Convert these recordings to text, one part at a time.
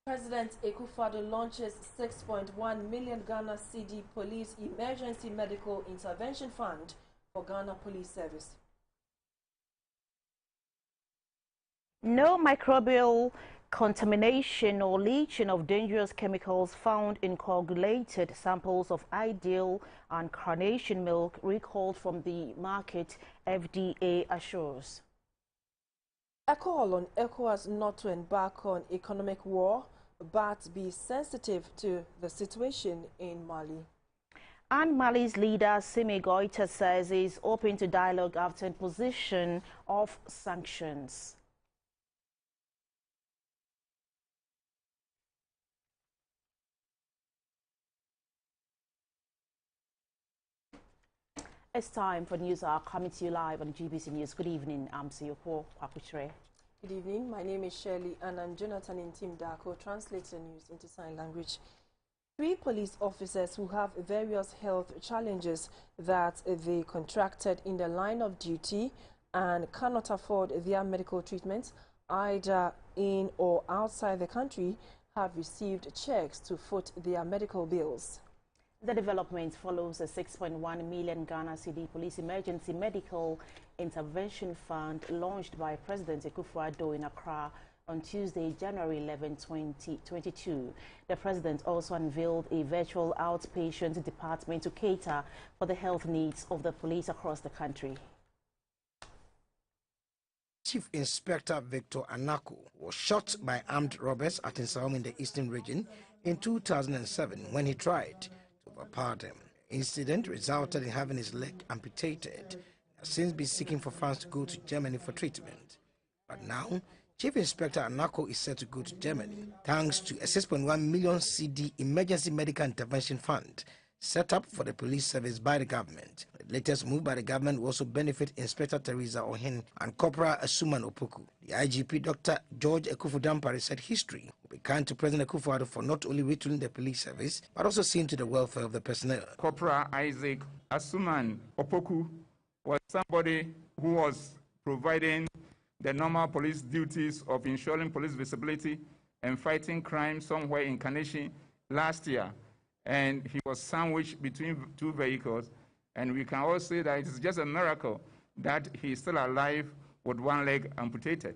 President Akufo-Addo launches 6.1 million Ghana cedi Police Emergency Medical Intervention Fund for Ghana Police Service. No microbial contamination or leaching of dangerous chemicals found in coagulated samples of Ideal and Carnation milk recalled from the market, FDA assures. A call on ECOWAS not to embark on economic war, but be sensitive to the situation in Mali. And Mali's leader, Simi Goita, says he is open to dialogue after imposition of sanctions. It's time for news hour coming to you live on GBC News. Good evening. I'm Siyoko Kwakutre. Good evening. My name is Shirley and I'm Jonathan Intim Darko, translates the news into sign language. 3 police officers who have various health challenges that they contracted in the line of duty and cannot afford their medical treatment either in or outside the country have received checks to foot their medical bills. The development follows a 6.1 million Ghana cedi Police Emergency Medical Intervention Fund launched by President Akufo-Addo in Accra on Tuesday, January 11, 2022. The President also unveiled a virtual outpatient department to cater for the health needs of the police across the country. Chief Inspector Victor Anako was shot by armed robbers at Nsawam in the Eastern Region in 2007 when he tried to overpower them. The incident resulted in having his leg amputated. He has since been seeking for funds to go to Germany for treatment. But now, Chief Inspector Anako is set to go to Germany thanks to a 6.1 million cedi Emergency Medical Intervention Fund set up for the police service by the government. The latest move by the government will also benefit Inspector Teresa Ohen and Corporal Asuman Opoku. The IGP Dr. George Ekufu-Dampare said history will be kind to President Akufo-Addo for not only retooling the police service, but also seeing to the welfare of the personnel. Corporal Isaac Asuman Opoku was somebody who was providing the normal police duties of ensuring police visibility and fighting crime somewhere in Carnation last year. And he was sandwiched between 2 vehicles. And we can all say that it's just a miracle that he is still alive with 1 leg amputated.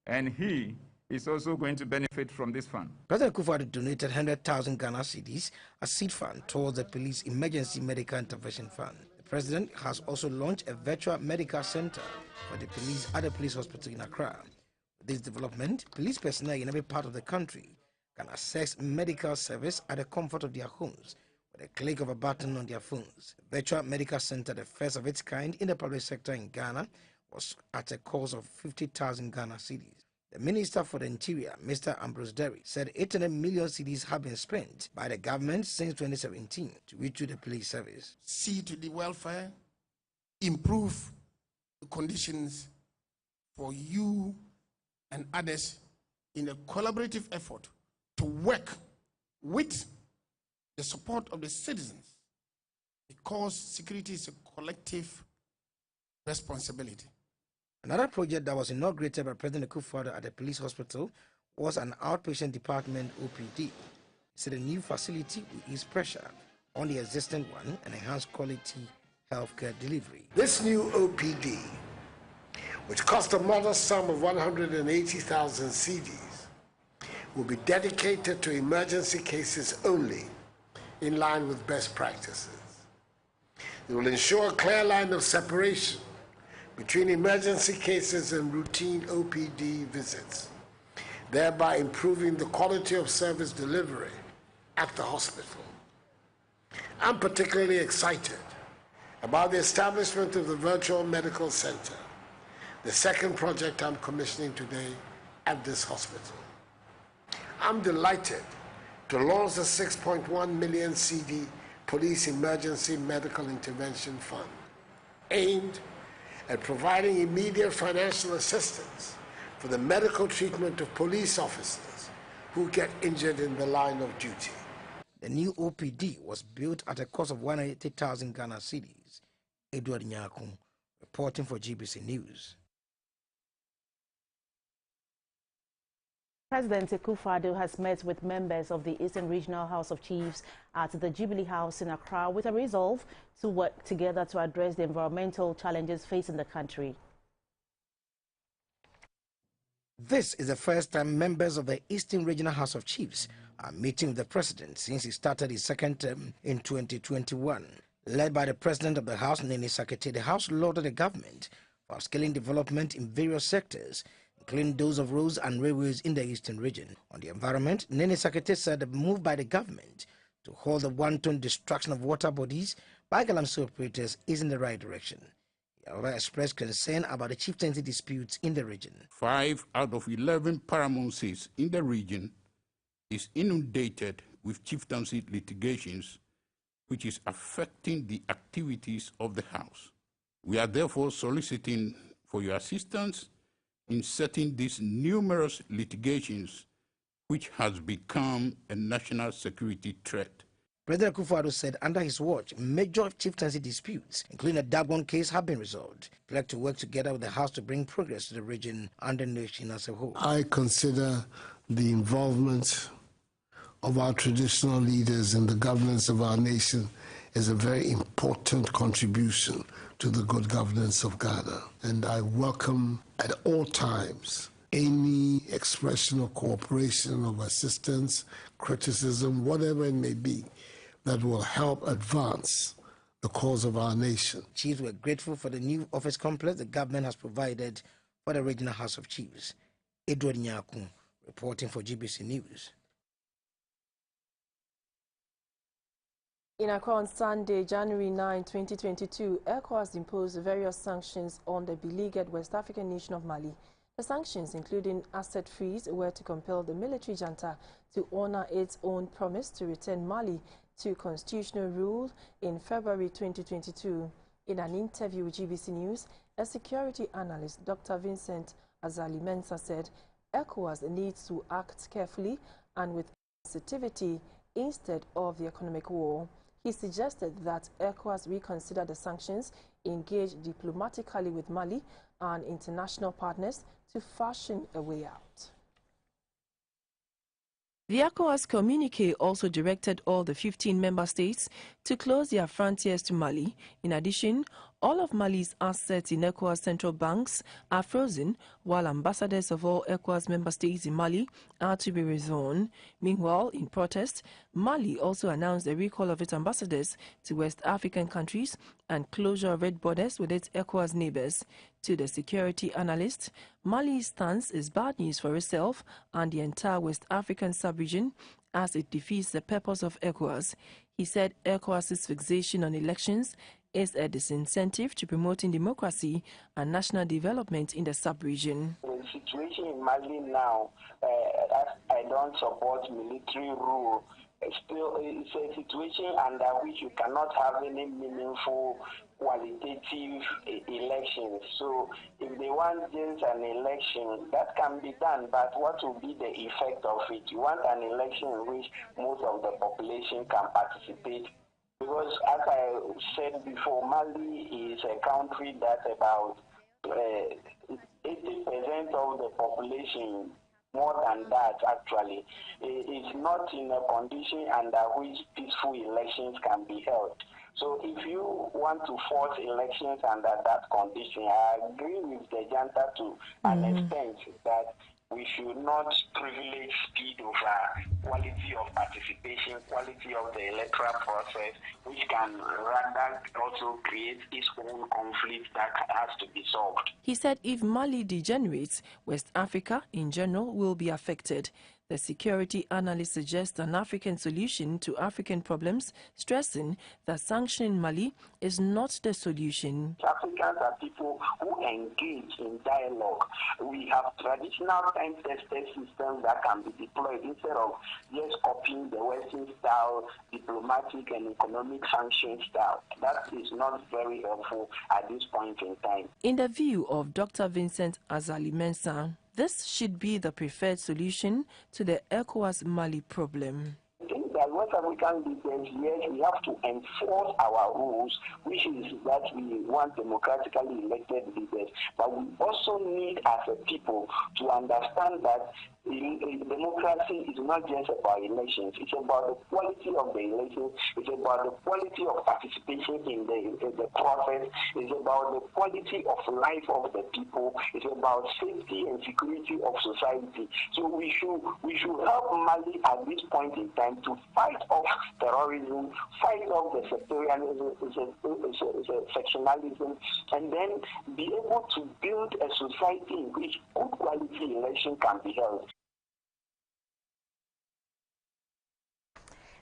And he is also going to benefit from this fund. President Akufo-Addo donated 100,000 Ghana cedis as seed fund towards the Police Emergency Medical Intervention Fund. The President has also launched a virtual medical center for the police at the police hospital in Accra. With this development, police personnel in every part of the country can access medical service at the comfort of their homes with a click of a button on their phones. The virtual medical center, the first of its kind in the public sector in Ghana, was at a cost of 50,000 Ghana cedis. The Minister for the Interior, Mr. Ambrose Derry, said 800 million cedis have been spent by the government since 2017 to retool the police service. See to the welfare, improve the conditions for you and others in a collaborative effort to work with the support of the citizens, because security is a collective responsibility. Another project that was inaugurated by President Akufo-Addo at the police hospital was an outpatient department OPD. He said a new facility will ease pressure on the existing one and enhance quality healthcare delivery. This new OPD, which cost a modest sum of 180,000 cedis, will be dedicated to emergency cases only, in line with best practices. It will ensure a clear line of separation between emergency cases and routine OPD visits, thereby improving the quality of service delivery at the hospital. I'm particularly excited about the establishment of the Virtual Medical Center, the second project I'm commissioning today at this hospital. I'm delighted to launch the 6.1 million cedi Police Emergency Medical Intervention Fund, aimed at providing immediate financial assistance for the medical treatment of police officers who get injured in the line of duty. The new OPD was built at a cost of 180,000 Ghana cedis. Edward Nyakun, reporting for GBC News. President Akufo-Addo has met with members of the Eastern Regional House of Chiefs at the Jubilee House in Accra with a resolve to work together to address the environmental challenges facing the country. This is the first time members of the Eastern Regional House of Chiefs are meeting with the president since he started his second term in 2021. Led by the president of the House, Nene Sakete, the House lauded the government for scaling development in various sectors, including those of roads and railways in the Eastern region. On the environment, Nene Sakete said the move by the government to halt the wanton destruction of water bodies by Galamsey operators is in the right direction. He, however, expressed concern about the chieftaincy disputes in the region. 5 out of 11 paramountcies in the region is inundated with chieftaincy litigations, which is affecting the activities of the House. We are therefore soliciting for your assistance in setting these numerous litigations, which has become a national security threat. President Akufo-Addo said under his watch, major chieftaincy disputes, including the Dagon case, have been resolved. He pledged to work together with the House to bring progress to the region and the nation as a whole. I consider the involvement of our traditional leaders in the governance of our nation is a very important contribution to the good governance of Ghana. And I welcome at all times any expression of cooperation, of assistance, criticism, whatever it may be, that will help advance the cause of our nation. Chiefs were grateful for the new office complex the government has provided for the Regional House of Chiefs. Edward Nyaku reporting for GBC News. In Accra on Sunday, January 9, 2022, ECOWAS imposed various sanctions on the beleaguered West African nation of Mali. The sanctions, including asset freeze, were to compel the military junta to honor its own promise to return Mali to constitutional rule in February 2022. In an interview with GBC News, a security analyst, Dr. Vincent Azali-Mensah, said ECOWAS needs to act carefully and with sensitivity instead of the economic war. He suggested that ECOWAS reconsider the sanctions, engage diplomatically with Mali and international partners to fashion a way out. The ECOWAS communique also directed all the 15 member states to close their frontiers to Mali. In addition, all of Mali's assets in ECOWAS central banks are frozen, while ambassadors of all ECOWAS member states in Mali are to be withdrawn. Meanwhile, in protest, Mali also announced the recall of its ambassadors to West African countries and closure of red borders with its ECOWAS neighbors. To the security analyst, Mali's stance is bad news for itself and the entire West African sub-region as it defeats the purpose of ECOWAS. He said ECOWAS's fixation on elections is a disincentive to promoting democracy and national development in the sub-region. The situation in Mali now, I don't support military rule. Still, it's a situation under which you cannot have any meaningful qualitative elections. So if they want just an election, that can be done, but what will be the effect of it? You want an election in which most of the population can participate. Because as I said before, Mali is a country that about 80% of the population, more than that actually, is not in a condition under which peaceful elections can be held. So if you want to force elections under that condition, I agree with the junta to an extent that we should not privilege speed over quality of participation, quality of the electoral process, which can rather also create its own conflict that has to be solved. He said if Mali degenerates, West Africa in general will be affected. The security analyst suggests an African solution to African problems, stressing that sanctioning Mali is not the solution. Africans are people who engage in dialogue. We have traditional time-tested systems that can be deployed instead of just copying the Western style, diplomatic and economic sanction style. That is not very helpful at this point in time. In the view of Dr. Vincent Azali-Mensah, this should be the preferred solution to the ECOWAS Mali problem. I think that West African leaders, yes, we have to enforce our rules, which is that we want democratically elected leaders. But we also need, as a people, to understand that democracy is not just about elections. It's about the quality of the elections. It's about the quality of participation in the process. It's about the quality of life of the people. It's about safety and security of society. So we should help Mali at this point in time to fight off terrorism, fight off the sectarianism, sectionalism, and then be able to build a society in which good quality election can be held.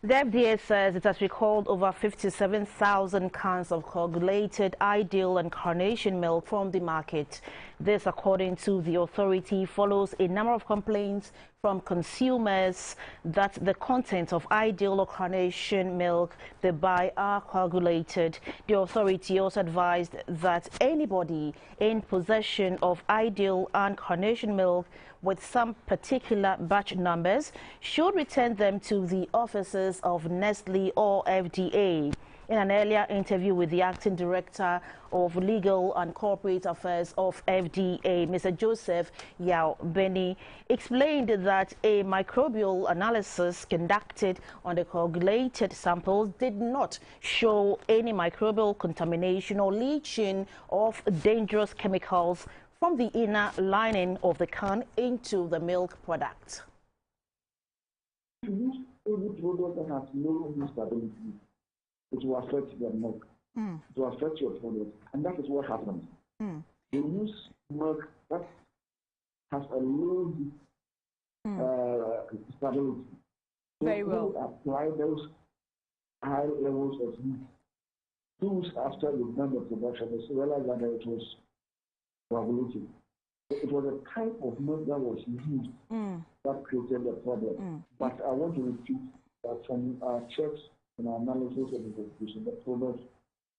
The FDA says it has recalled over 57,000 cans of coagulated Ideal and Carnation milk from the market. This, according to the authority, follows a number of complaints from consumers that the contents of Ideal or Carnation milk they buy are coagulated. The authority also advised that anybody in possession of Ideal and Carnation milk with some particular batch numbers should return them to the offices of Nestle or FDA. In an earlier interview with the acting director of Legal and Corporate Affairs of FDA, Mr. Joseph Yao Benny, explained that a microbial analysis conducted on the coagulated samples did not show any microbial contamination or leaching of dangerous chemicals from the inner lining of the can into the milk product. To use any product that has no stability, it will affect the milk. It will affect your product, and that is what happens. They use milk that has a low stability. So very well. Apply those high levels of heat. 2 weeks after you've done the production, they realized that it was coagulated. It was a type of milk that was used that created the problem. But I want to repeat that from our checks and our analysis of the investigation, the product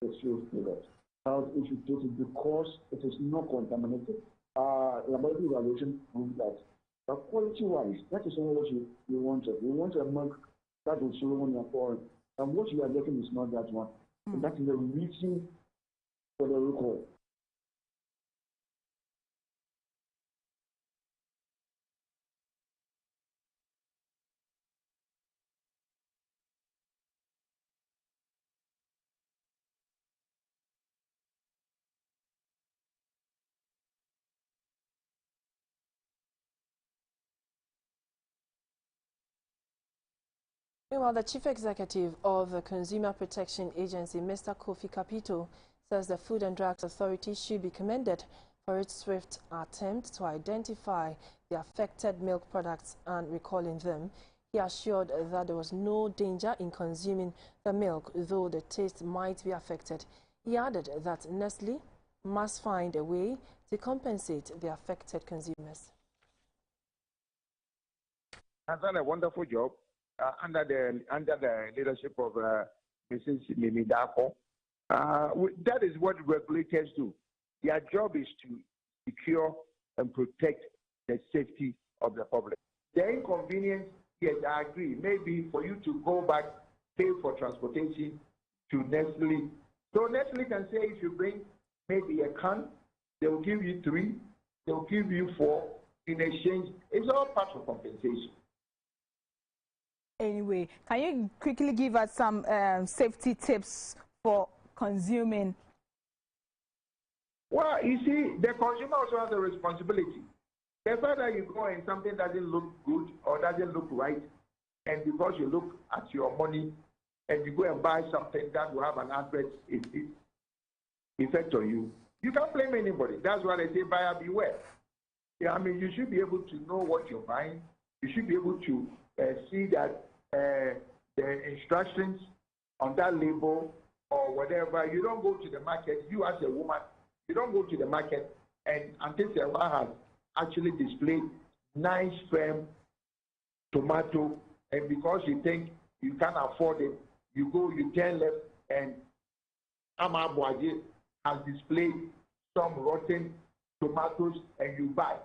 is still product. Health issue because it is not contaminated. Laboratory evaluation proves that. But quality-wise, that is all what you wanted. You want a milk that will show when you're pouring. And what you are getting is not that one. So that is the reason for the recall. Meanwhile, the Chief Executive of the Consumer Protection Agency, Mr. Kofi Kapito, says the Food and Drugs Authority should be commended for its swift attempt to identify the affected milk products and recalling them. He assured that there was no danger in consuming the milk, though the taste might be affected. He added that Nestle must find a way to compensate the affected consumers. Has done a wonderful job. Under the leadership of Mrs. Mimi Dako. That is what regulators do. Their job is to secure and protect the safety of the public. The inconvenience, yes, I agree, maybe for you to go back, pay for transportation to Nestle. So Nestle can say if you bring maybe a can, they will give you 3, they will give you 4 in exchange. It's all part of compensation. Anyway, can you quickly give us some safety tips for consuming? Well, you see, the consumer also has a responsibility. The fact that you go and something doesn't look good or doesn't look right, and because you look at your money and you go and buy something that will have an adverse effect on you, you can't blame anybody. That's why they say buyer beware. Yeah, I mean, you should be able to know what you're buying. You should be able to see that the instructions on that label or whatever. You don't go to the market, you as a woman, you don't go to the market and until someone has actually displayed nice firm tomato, and because you think you can't afford it, you go, you turn left, and Ama Boaje has displayed some rotten tomatoes and you buy.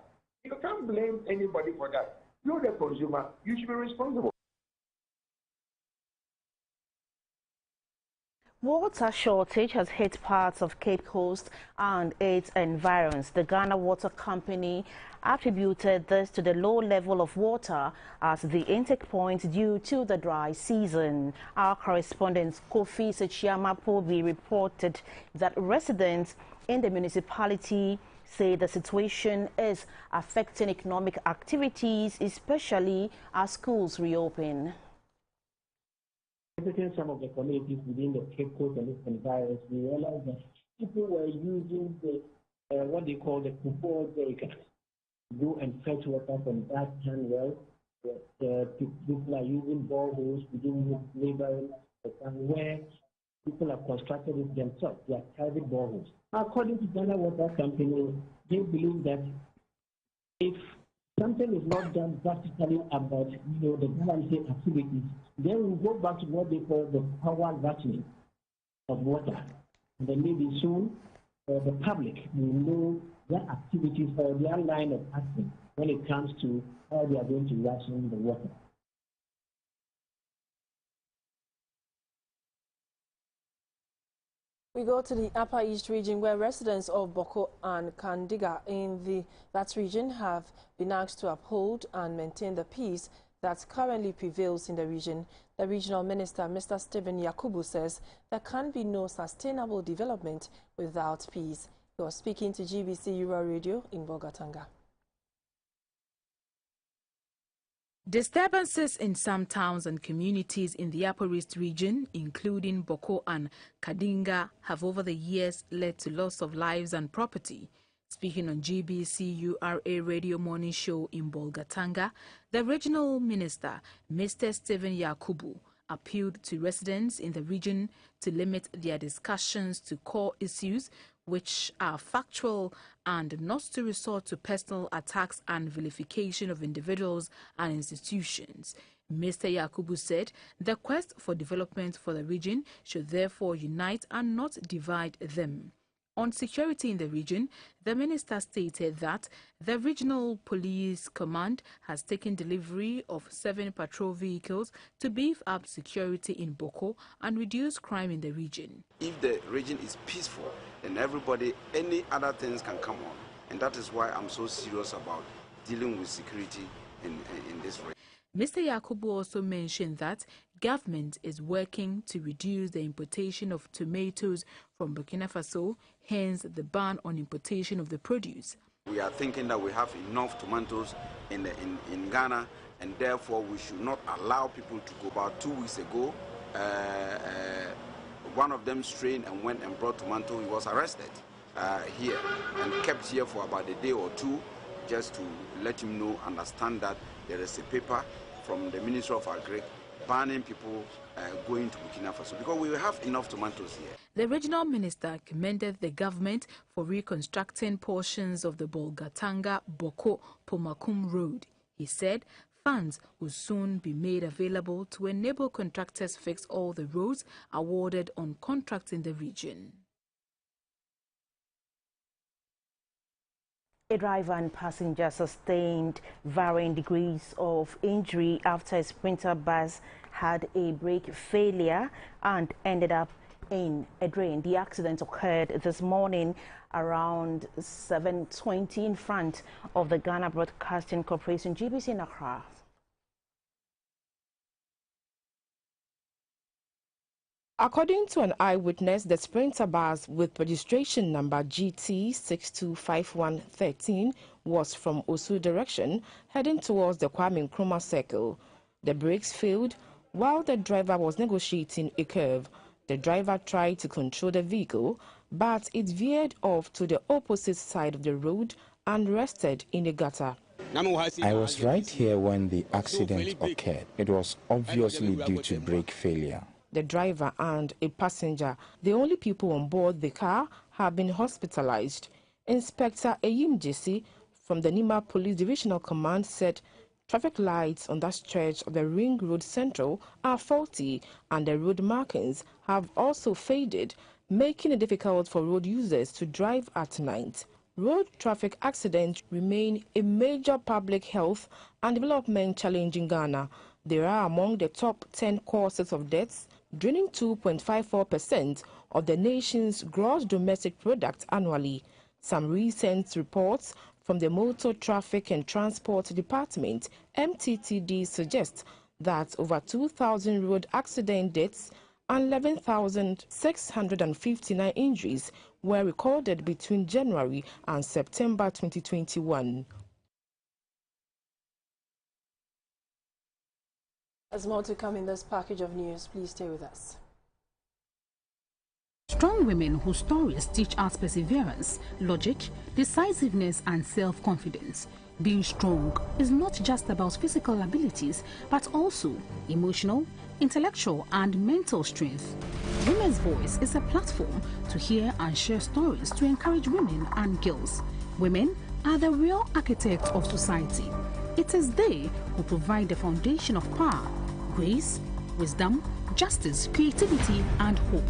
You can't blame anybody for that. You're the consumer, you should be responsible. Water shortage has hit parts of Cape Coast and its environs. The Ghana Water Company attributed this to the low level of water at the intake point due to the dry season. Our correspondent Kofi Sechiamapobi reported that residents in the municipality say the situation is affecting economic activities, especially as schools reopen. Visiting some of the communities within the Cape Coast and its environs, we realized that people were using the what they call the football jerrycans to go and fetch water from that hand well. People are using boreholes within neighboring where people have constructed it themselves. They are private boreholes. According to Ghana Water Company, they believe that if something is not done drastically about the balancing activities, then we'll go back to what they call the power rationing of water. And then maybe soon the public will know their activities or their line of action when it comes to how they are going to ration the water. We go to the Upper East region, where residents of Boko and Kandiga in that region have been asked to uphold and maintain the peace that currently prevails in the region. The regional minister, Mr. Stephen Yakubu, says there can be no sustainable development without peace. He was speaking to GBC Rural Radio in Bolgatanga. Disturbances in some towns and communities in the Upper East region, including Boko and Kadinga, have over the years led to loss of lives and property. Speaking on GBC URA Radio Morning Show in Bolgatanga, the regional minister, Mr. Stephen Yakubu, appealed to residents in the region to limit their discussions to core issues which are factual and not to resort to personal attacks and vilification of individuals and institutions. Mr. Yakubu said the quest for development for the region should therefore unite and not divide them. On security in the region, the minister stated that the Regional Police Command has taken delivery of 7 patrol vehicles to beef up security in Boko and reduce crime in the region. If the region is peaceful, then everybody, any other things can come on. And that is why I'm so serious about dealing with security in this region. Mr. Yakubu also mentioned that government is working to reduce the importation of tomatoes from Burkina Faso, hence the ban on importation of the produce. We are thinking that we have enough tomatoes in Ghana, and therefore we should not allow people to go. About 2 weeks ago, one of them strained and went and brought tomato. He was arrested here and kept here for about a day or two, just to let him know, understand that there is a paper from the Ministry of Agri banning people going to Burkina Faso because we have enough tomatoes here. The regional minister commended the government for reconstructing portions of the Bolgatanga-Boko-Pomakum road. He said funds will soon be made available to enable contractors fix all the roads awarded on contracts in the region. A driver and passenger sustained varying degrees of injury after a Sprinter bus had a brake failure and ended up in a drain. The accident occurred this morning around 7:20 in front of the Ghana Broadcasting Corporation, GBC in Accra. According to an eyewitness, the Sprinter bus with registration number GT625113 was from Osu direction, heading towards the Kwame Nkrumah Circle. The brakes failed while the driver was negotiating a curve. The driver tried to control the vehicle, but it veered off to the opposite side of the road and rested in the gutter. I was right here when the accident occurred. It was obviously due to brake failure. The driver and a passenger, the only people on board the car, have been hospitalized. Inspector Eyim Jesse from the Nima Police Divisional Command said traffic lights on that stretch of the Ring Road Central are faulty and the road markings have also faded, making it difficult for road users to drive at night. Road traffic accidents remain a major public health and development challenge in Ghana. They are among the top 10 causes of deaths draining 2.54% of the nation's gross domestic product annually. Some recent reports from the Motor Traffic and Transport Department, MTTD, suggest that over 2,000 road accident deaths and 11,659 injuries were recorded between January and September 2021. There's more to come in this package of news. Please stay with us. Strong women whose stories teach us perseverance, logic, decisiveness and self-confidence. Being strong is not just about physical abilities, but also emotional, intellectual and mental strength. Women's Voice is a platform to hear and share stories to encourage women and girls. Women are the real architects of society. It is they who provide the foundation of power, grace, wisdom, justice, creativity and hope.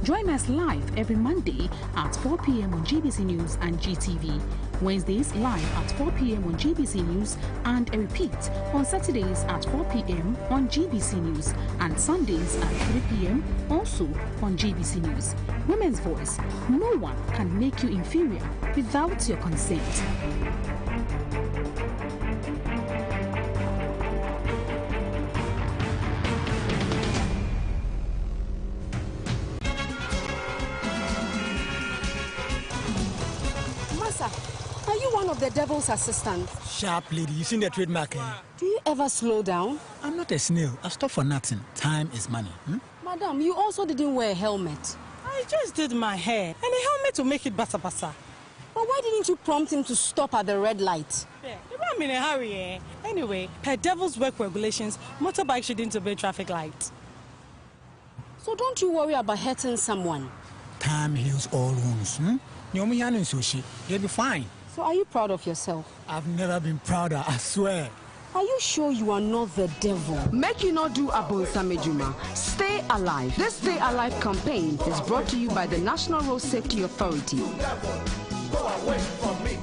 Join us live every Monday at 4 p.m. on GBC News and GTV, Wednesdays live at 4 p.m. on GBC News and a repeat on Saturdays at 4 p.m. on GBC News and Sundays at 3 p.m. also on GBC News. Women's Voice. No one can make you inferior without your consent. Are you one of the devil's assistants? Sharp lady, you seen the trademark? Do you ever slow down? I'm not a snail. I stop for nothing. Time is money. Madam, you also didn't wear a helmet. I just did my hair, and a helmet will make it basa-basa. But why didn't you prompt him to stop at the red light? Yeah, I'm in a hurry, eh? Anyway, per devil's work regulations, motorbikes shouldn't obey traffic lights. So don't you worry about hurting someone. Time heals all wounds. You'll be fine. So are you proud of yourself? I've never been prouder, I swear. Are you sure you are not the devil? Make you not do Abonsamejuma. Stay alive. This Stay Alive campaign is brought to you by the National Road Safety Authority. Go away from me.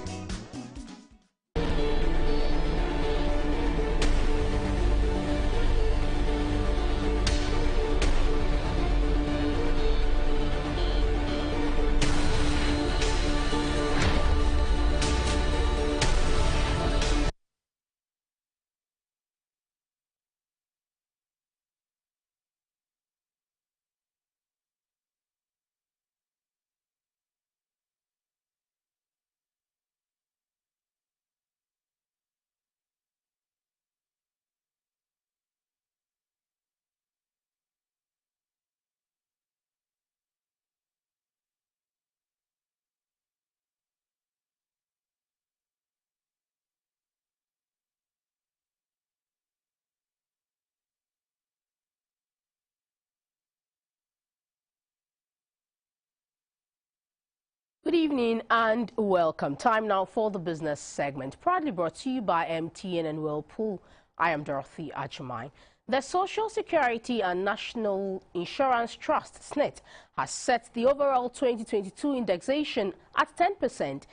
Good evening and welcome. Time now for the business segment, proudly brought to you by MTN and Whirlpool. I am Dorothy Achumai. The Social Security and National Insurance Trust, SNIT, has set the overall 2022 indexation at 10%.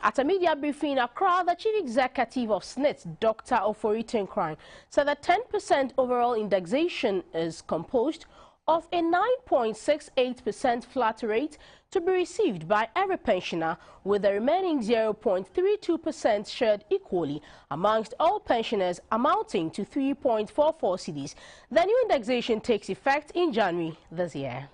At a media briefing in Accra, the Chief Executive of SNIT, Dr. Ofori Tenkran, said that 10% overall indexation is composed of a 9.68% flat rate to be received by every pensioner, with the remaining 0.32% shared equally amongst all pensioners, amounting to 3.44 cedis. The new indexation takes effect in January this year.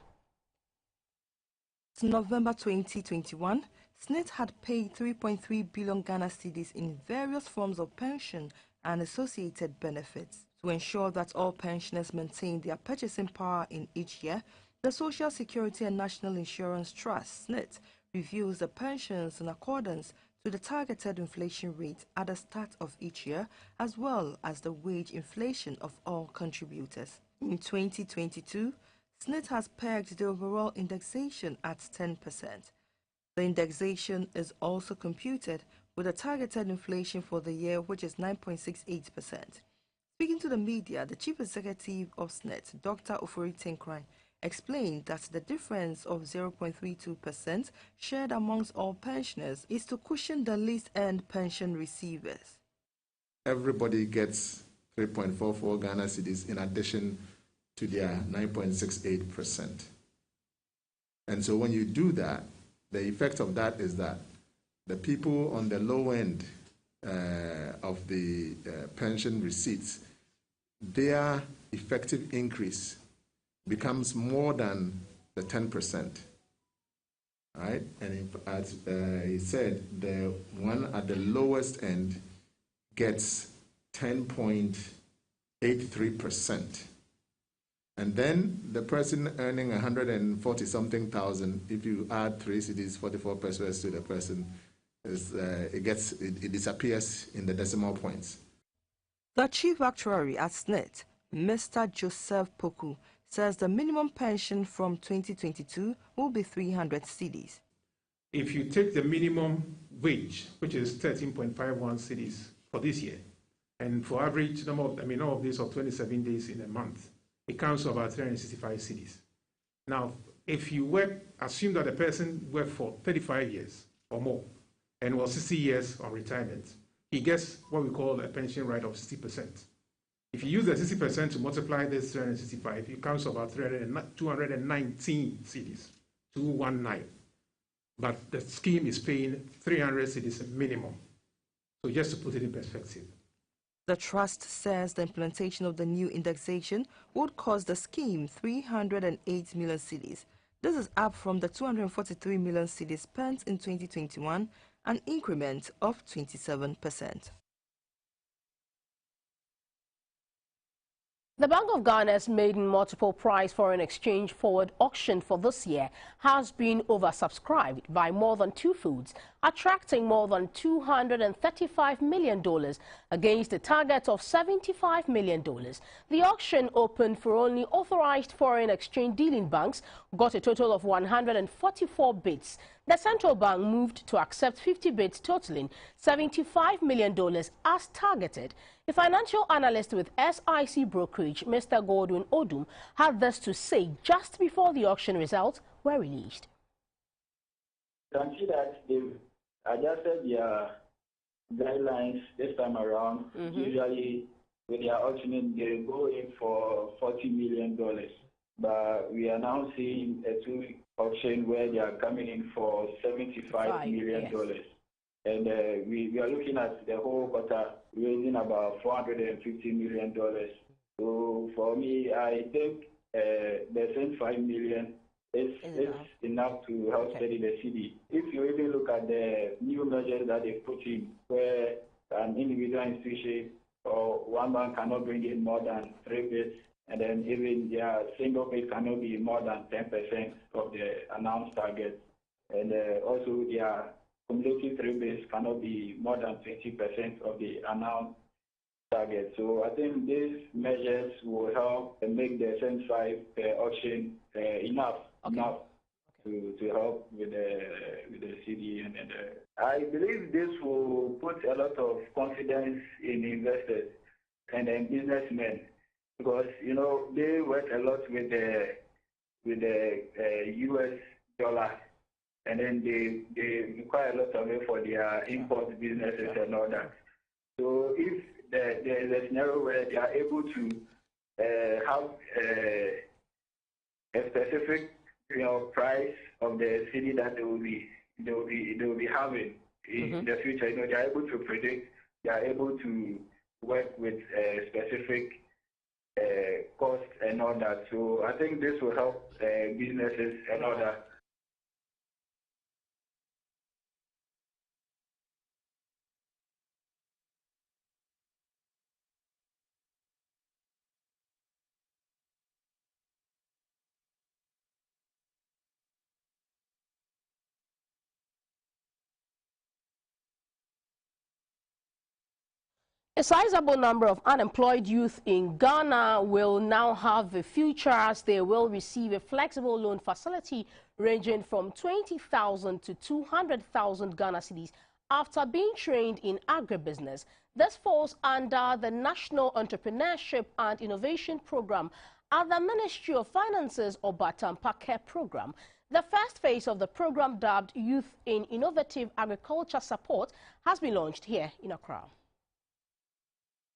Since November 2021, SNIT had paid 3.3 billion Ghana cedis in various forms of pension and associated benefits. To ensure that all pensioners maintain their purchasing power in each year, the Social Security and National Insurance Trust, SNIT, reviews the pensions in accordance to the targeted inflation rate at the start of each year, as well as the wage inflation of all contributors. In 2022, SNIT has pegged the overall indexation at 10%. The indexation is also computed with a targeted inflation for the year, which is 9.68%. Speaking to the media, the Chief Executive of SNIT, Dr. Ofori Tenkran, explained that the difference of 0.32% shared amongst all pensioners is to cushion the least-earned pension receivers. Everybody gets 3.44 Ghana cedis in addition to their 9.68%. And so when you do that, the effect of that is that the people on the low end of the pension receipts, their effective increase becomes more than the 10%. Right? And as he said, the one at the lowest end gets 10.83%. And then the person earning 140-something thousand, if you add 3 cedis, 44 pesos to the person, it disappears in the decimal points. The chief actuary at SNET, Mr. Joseph Poku, says the minimum pension from 2022 will be 300 cedis. If you take the minimum wage, which is 13.51 cedis for this year, and for average number of, all of these are 27 days in a month, it comes to about 365 cedis. Now, if you assume that the person worked for 35 years or more and was 60 years on retirement, he gets what we call a pension rate of 60%. If you use the 60% to multiply this 365, it comes to about 219 cedis, 219. But the scheme is paying 300 cedis minimum. So just to put it in perspective. The trust says the implementation of the new indexation would cost the scheme 308 million cedis. This is up from the 243 million cedis spent in 2021, an increment of 27%. The Bank of Ghana's maiden multiple price foreign exchange forward auction for this year has been oversubscribed by more than two-folds, attracting more than $235 million against a target of $75 million. The auction, opened for only authorized foreign exchange dealing banks, got a total of 144 bids. The central bank moved to accept 50 bids totaling $75 million as targeted. A financial analyst with SIC Brokerage, Mr. Godwin Odum, had this to say just before the auction results were released. You can see that they've adjusted their guidelines this time around. Usually, with their auctioning, they go in for $40 million. But we are now seeing a two-week auction where they are coming in for $75 million. Yes. And we are looking at the whole quarter raising about $450 million. So for me, I think the $75 million is enough to help steady the city. If you even look at the new measures that they put in, where an individual institution or one bank cannot bring in more than 3 bids, and then even their single bid cannot be more than 10% of the announced target, and also their cumulative 3 bids cannot be more than 20% of the announced target. So I think these measures will help make the 75 auction enough to help with the city. And I believe this will put a lot of confidence in investors and businessmen, because they work a lot with the US dollar, and then they require a lot of it for their import businesses and all that. So if there is a scenario where they are able to have a specific price of the city that they will be having in the future, they are able to predict, they are able to work with specific costs and all that. So I think this will help businesses and all that. A sizable number of unemployed youth in Ghana will now have a future, as they will receive a flexible loan facility ranging from 20,000 to 200,000 Ghana cedis after being trained in agribusiness. This falls under the National Entrepreneurship and Innovation Program at the Ministry of Finance's Obatampa Care Program. The first phase of the program, dubbed Youth in Innovative Agriculture Support, has been launched here in Accra.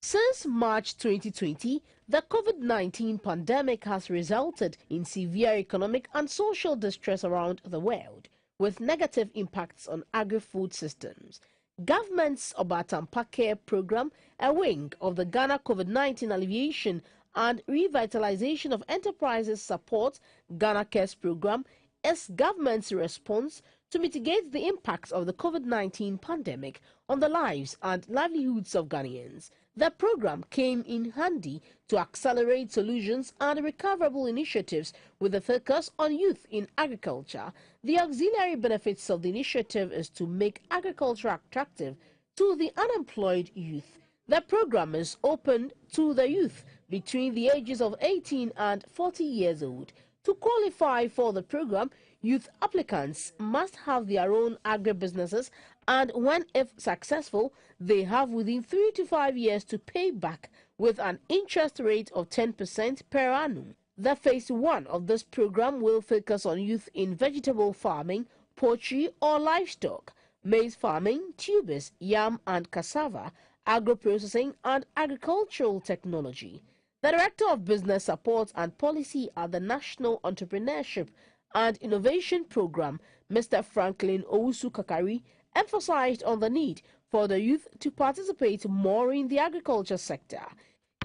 Since March 2020, the COVID-19 pandemic has resulted in severe economic and social distress around the world, with negative impacts on agri-food systems. Government's Obatampa Care program, a wing of the Ghana COVID-19 Alleviation and Revitalization of Enterprises Support Ghana Cares program, is government's response to mitigate the impacts of the COVID-19 pandemic on the lives and livelihoods of Ghanaians. The program came in handy to accelerate solutions and recoverable initiatives with a focus on youth in agriculture. The auxiliary benefits of the initiative is to make agriculture attractive to the unemployed youth. The program is open to the youth between the ages of 18 and 40 years old. To qualify for the program, youth applicants must have their own agribusinesses, and when, if successful, they have within 3 to 5 years to pay back with an interest rate of 10% per annum. The phase 1 of this program will focus on youth in vegetable farming, poultry or livestock, maize farming, tubers, yam and cassava, agro-processing and agricultural technology. The Director of Business Support and Policy at the National Entrepreneurship and Innovation Program, Mr. Franklin Owusu-Kakari, emphasized on the need for the youth to participate more in the agriculture sector.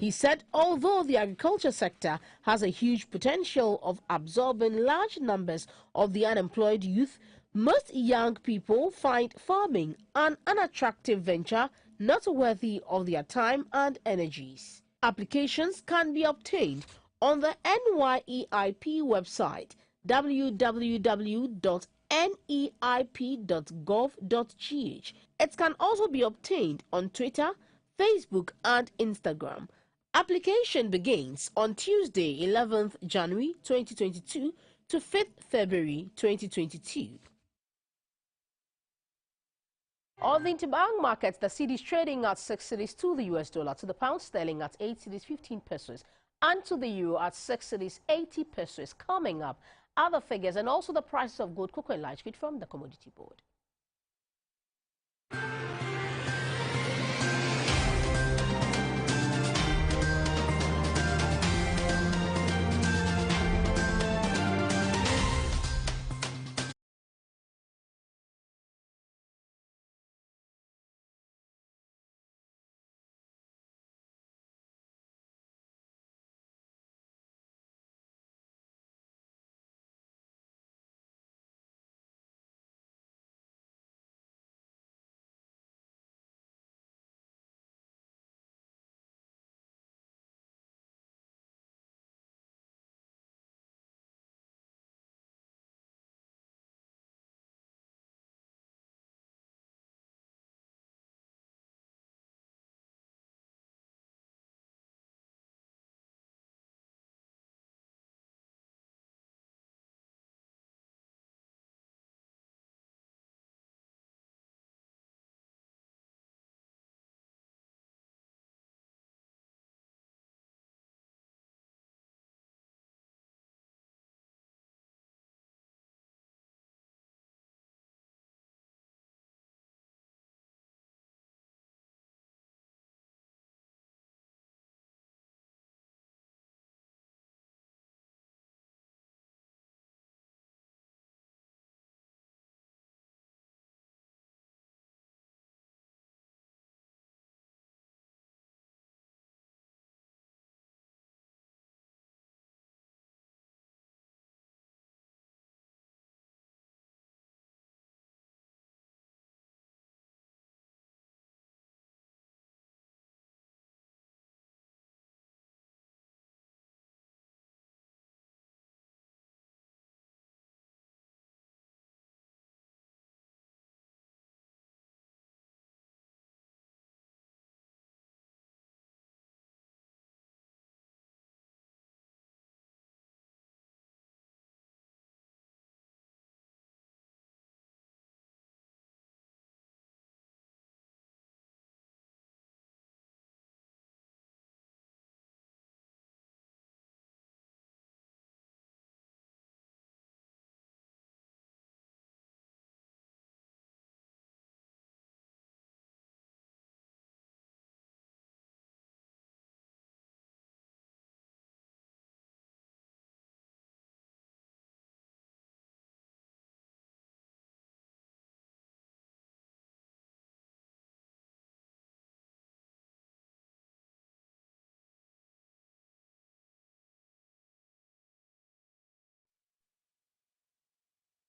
He said although the agriculture sector has a huge potential of absorbing large numbers of the unemployed youth, most young people find farming an unattractive venture not worthy of their time and energies. Applications can be obtained on the NYEIP website www.neip.gov.gh. It can also be obtained on Twitter, Facebook and Instagram. Application begins on Tuesday, 11th January 2022 to 5th February 2022. On the interbank markets, the cedi is trading at 6 cedis to the US dollar, to the pound sterling at 8 cedis 15 pesos, and to the euro at 6 cedis 80 pesos. Coming up, other figures and also the prices of gold, cocoa and light feed from the commodity board.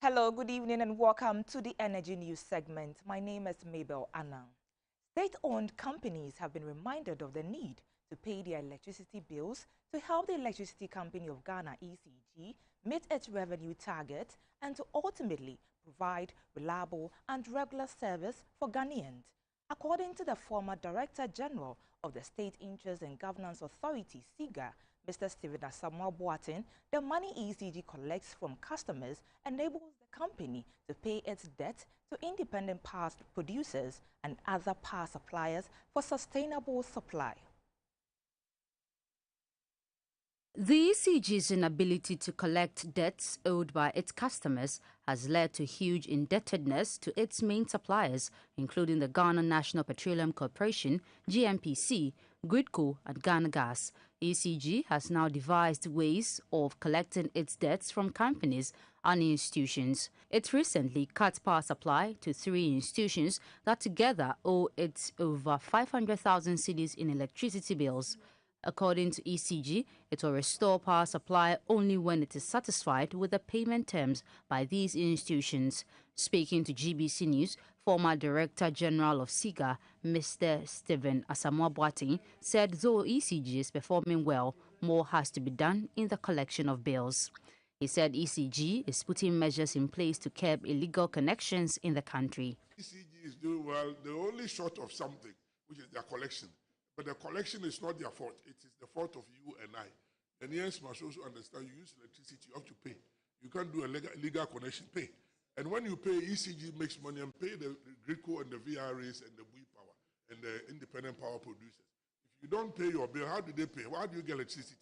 Hello, good evening and welcome to the Energy News segment. My name is Mabel Anang. State-owned companies have been reminded of the need to pay their electricity bills to help the Electricity Company of Ghana, ECG, meet its revenue target and to ultimately provide reliable and regular service for Ghanaians. According to the former Director General of the State Interest and Governance Authority, SIGA, Mr. Stephen Asamoah Boateng, the money ECG collects from customers enables the company to pay its debt to independent power producers and other power suppliers for sustainable supply. The ECG's inability to collect debts owed by its customers has led to huge indebtedness to its main suppliers, including the Ghana National Petroleum Corporation, GNPC, Gridco and Ghana Gas. ECG has now devised ways of collecting its debts from companies and institutions. It recently cut power supply to 3 institutions that together owe it over 500,000 cedis in electricity bills. According to ECG, it will restore power supply only when it is satisfied with the payment terms by these institutions. Speaking to GBC News, former Director General of SIGA, Mr. Stephen Asamoah Boateng, said though ECG is performing well, more has to be done in the collection of bills. He said ECG is putting measures in place to curb illegal connections in the country. ECG is doing well. They're only short of something, which is their collection. But the collection is not their fault. It is the fault of you and I. Ghanaians must also understand you use electricity, you have to pay. You can't do a legal connection, pay. And when you pay, ECG makes money and pay the Gridco and the VRAs and the Bui Power and the independent power producers. If you don't pay your bill, how do they pay? How do you get electricity?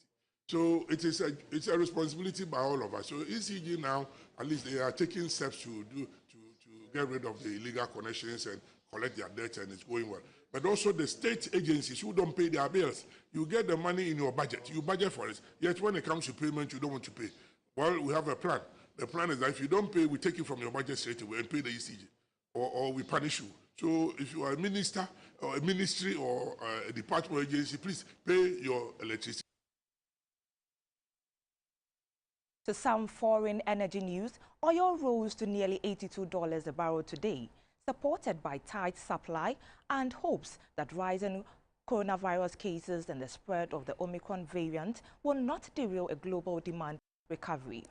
So it's a responsibility by all of us. So ECG now, at least they are taking steps to get rid of the illegal connections and collect their debt, and it's going well. But also the state agencies who don't pay their bills, you get the money in your budget. You budget for it. Yet when it comes to payment, you don't want to pay. Well, we have a plan. The plan is that if you don't pay, we take it from your budget straight away and pay the ECG, or we punish you. So if you are a minister or a ministry or a department or agency, please pay your electricity. To some foreign energy news, oil rose to nearly $82 a barrel today, supported by tight supply and hopes that rising coronavirus cases and the spread of the Omicron variant will not derail a global demand recovery.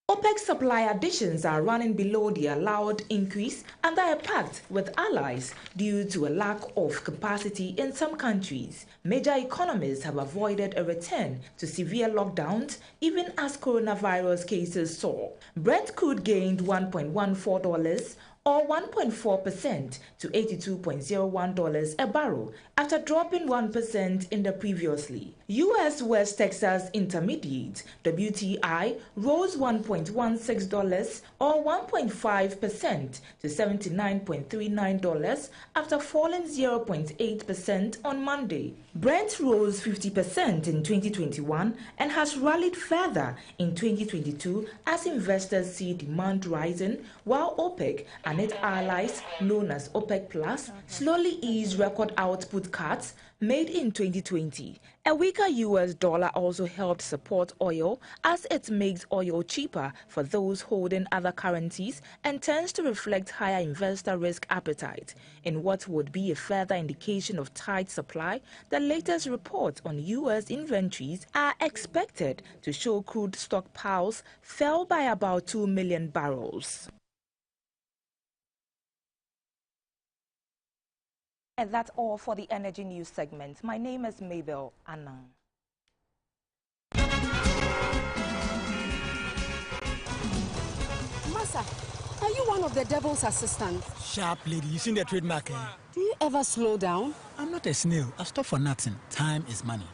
OPEC supply additions are running below the allowed increase under a pact with allies due to a lack of capacity in some countries. Major economies have avoided a return to severe lockdowns even as coronavirus cases soar. Brent crude gained $1.14 or 1.4% to $82.01 a barrel after dropping 1% in the previously. U.S. West Texas Intermediate WTI rose $1.16 or 1.5% to $79.39 after falling 0.8% on Monday. Brent rose 50% in 2021 and has rallied further in 2022 as investors see demand rising while OPEC and its allies, known as OPEC Plus, slowly ease record output cuts made in 2020. A weaker US dollar also helped support oil as it makes oil cheaper for those holding other currencies and tends to reflect higher investor risk appetite. In what would be a further indication of tight supply, the latest reports on US inventories are expected to show crude stockpiles fell by about 2 million barrels. And that's all for the Energy News segment. My name is Mabel Anang. Massa, are you one of the devil's assistants? Sharp lady, you seen the trademark, eh? Do you ever slow down? I'm not a snail. I stop for nothing. Time is money.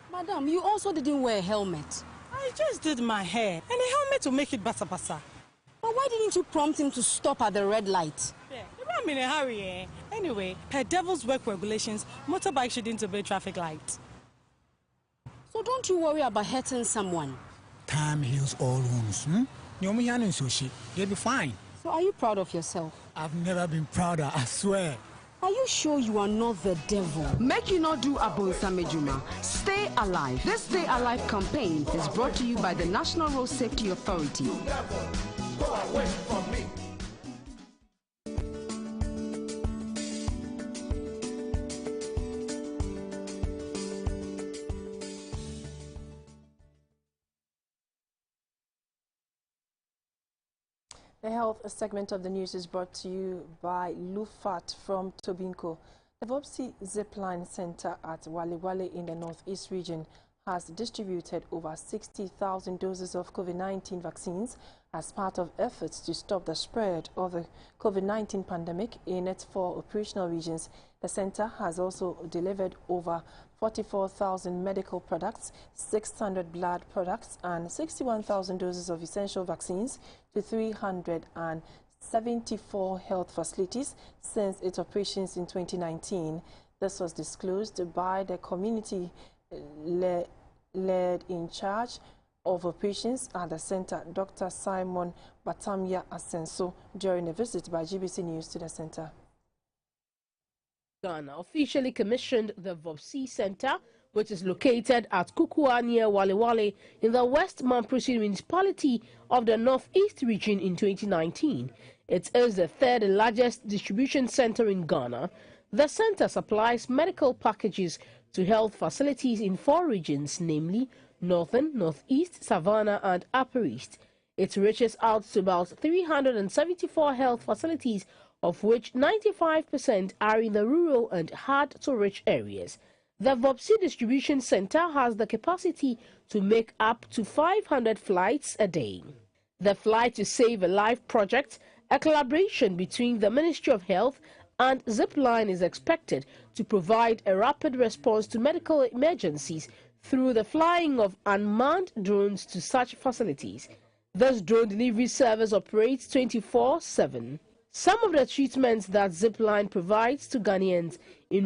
Madam, you also didn't wear a helmet. I just did my hair, and a helmet will make it basa-basa. But why didn't you prompt him to stop at the red light? Yeah, I'm in a hurry, eh? Anyway, per devil's work regulations, motorbike shouldn't obey traffic lights. So don't you worry about hurting someone. Time heals all wounds. You'll be fine. So are you proud of yourself? I've never been prouder, I swear. Are you sure you are not the devil? Make you not do Abonsamejuma. Stay alive. This Stay Alive campaign is brought to you by the National Road Safety Authority. Go away from me. The health segment of the news is brought to you by Lufat from Tobinco. The Vopsi Zipline Center at Wale Wale in the Northeast region has distributed over 60,000 doses of COVID-19 vaccines as part of efforts to stop the spread of the COVID-19 pandemic in its 4 operational regions. The center has also delivered over 44,000 medical products, 600 blood products, and 61,000 doses of essential vaccines to 374 health facilities since its operations in 2019. This was disclosed by the community led in charge of operations at the center, Dr. Simon Batamia Asenso, during a visit by GBC News to the center. Ghana officially commissioned the Vopsi Center, which is located at Kukua near Wale Wale in the West Mamprisi municipality of the Northeast region in 2019. It is the 3rd largest distribution center in Ghana. The center supplies medical packages to health facilities in 4 regions, namely Northern, Northeast, Savannah and Upper East. It reaches out to about 374 health facilities, of which 95% are in the rural and hard-to-reach areas. The Vopsi Distribution Center has the capacity to make up to 500 flights a day. The Flight to Save a Life project, a collaboration between the Ministry of Health and Zipline, is expected to provide a rapid response to medical emergencies through the flying of unmanned drones to such facilities. This drone delivery service operates 24/7. Some of the treatments that Zipline provides to Ghanaians in